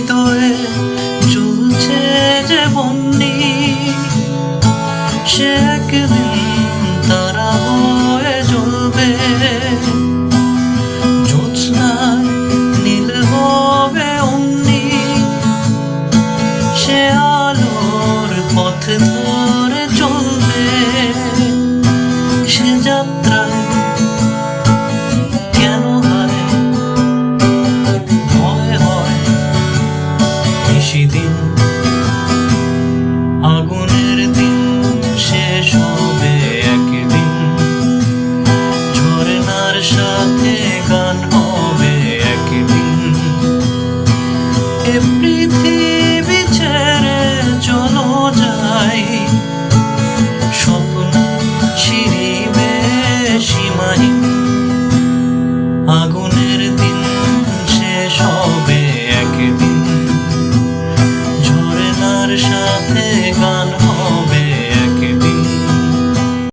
হৃদয়ে চলছে যে বন্যি, সে একদিন তারা হয়ে জ্বলবে। জ্যোৎস্নায় নীল হবে অমনি, সে আলোর পথ ধরে চলবে। সে যাত্রায় কেন হয় ভয় হয় নিশিদিন, আগুনের দিন শেষ হবে একদিন, ঝরনার সাথে গান হবে একদিন। এ পৃথিবী ছেড়ে চলো যাই, স্বপ্ন ছিঁড়িবে সীমাহীন, আগুনের দিন শেষ হবে একদিন, ঝরনার সাথে